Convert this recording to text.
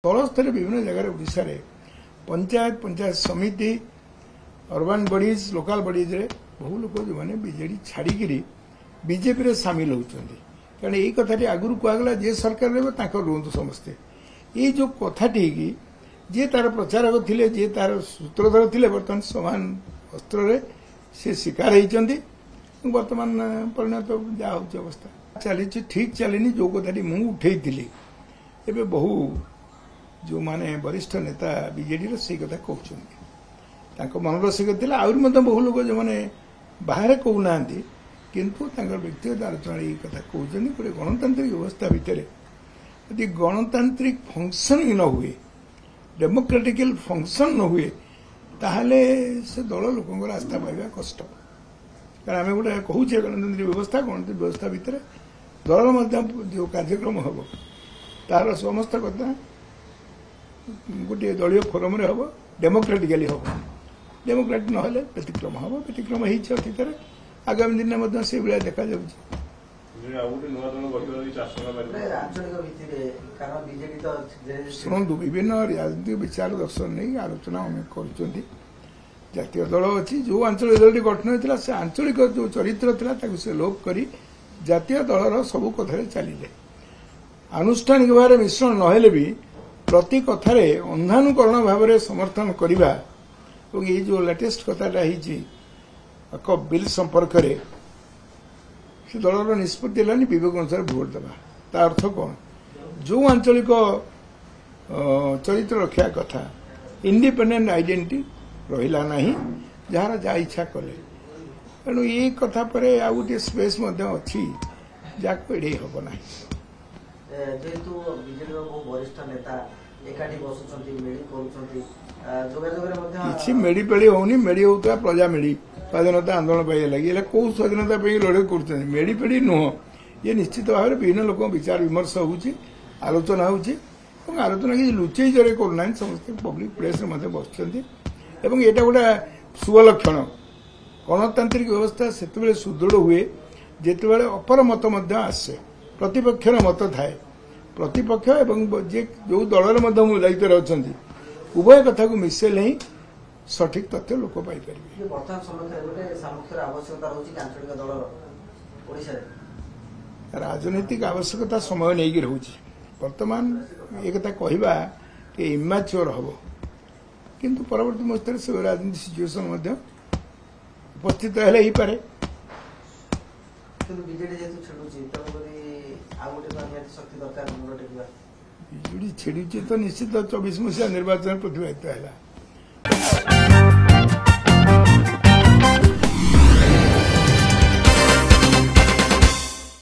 तल स्तर विभिन्न जगार ओडिशा रे पंचायत समिति अर्बन बडीज लोकल बडीज रे बहु लोक जो मैंने बीजेडी छाड़ी बीजेपी रे सामिल होती कारण यही कथाटी आगुरी कहगला जे सरकार रे रुहतु समस्ते ये जो कथाटी की जे तार प्रचारक थिले जे तार सूत्रधर थिले बर्तमान समान अस्त्र रे से शिकार होती बर्तमान परिणत जहाँ हो अवस्था चली ठीक चलनी जो कथाटी मुझे उठे एवं बहु जो माने वरिष्ठ नेता बीजेडी से कथा कहते मन रसिक आहरी बहु लोग जो मैंने बाहर कहूना किंतु व्यक्तिगत आलोचना ये कथा कहते गोटे गणतांत्रिक व्यवस्था भितर यदि गणतांत्रिक फंक्शनिंग न हुए डेमोक्रेटिकल फंक्शन न हुए ताहले से दल लोक आस्था पाइबा कष्ट कारण आम गोटे कहूचे गणतांत्रिक व्यवस्था भितर दल जो कार्यक्रम हम तार समस्त कथा गोटे दलीय फोरम रे हम डेमोक्रेटिकली हम डेमोक्रेटिक ना व्यतिक्रम हम व्यतिक्रम होतीत आगामी दिन में से भाया देखा शुणु विभिन्न राजनीतिक विचार दर्शन नहीं आलोचना आम कर जातीय दल अच्छी जो आंचलिक दल गठन होता से आंचलिक जो चरित्र था से लोप कर जातीय दलर सबू कथार चलिए आनुष्ठानिक भाव मिश्रण नहेले भी प्रति कथार अंधानुकरण भाव में समर्थन करवा और ये जो लेटेस्ट कथाटा एक बिल संपर्क से दलर निष्पत्ति है विवेक अनुसार भोट देवा ता अर्थ कौन जो आंचलिक चरित्र रखा कथा इंडिपेंडेंट आइडेंटिटी रहा ना जार जहाँ इच्छा कले तेणु ये कथा पर आ गोटे स्पेस अच्छी जहाँ एड़े हम ना जेहेतु बीजेडी बहु वरिष्ठ नेता एकाठी किसी मेड़ी पेड़ी होनी मेड़ी होता प्रजा मेड़ी स्वाधीनता आंदोलन पाई लगे कौ स्वाधीनता लड़ाई कर मेड़ी पेड़ी नुह ये निश्चित भाव में विभिन्न लोक विचार विमर्श होलोचना होलोचना किसी लुचई जरे करना समस्त पब्लिक प्लेस बस यहाँ गोटे शुभलक्षण गणतांत्रिक व्यवस्था से सुदृढ़ हुए जिते अपर मत आसे प्रतिपक्षर मत थाए प्रतिपक्ष एवं जो दल दायित्व अच्छा उभय कथा को मिसेले ही सठिक तथ्य लोक पाइपर राजनीतिक आवश्यकता समय नहीं रोचे बर्तमान एक कथा कहवा कि इम्याच्योर हम किंतु परवर्ती मुहूर्त से राजनीतिक सिचुएसन उपस्थित हो पारे बिजेडी छेड़ी तो निश्चित 24 मसीहा निर्वाचन प्रतिभागित है।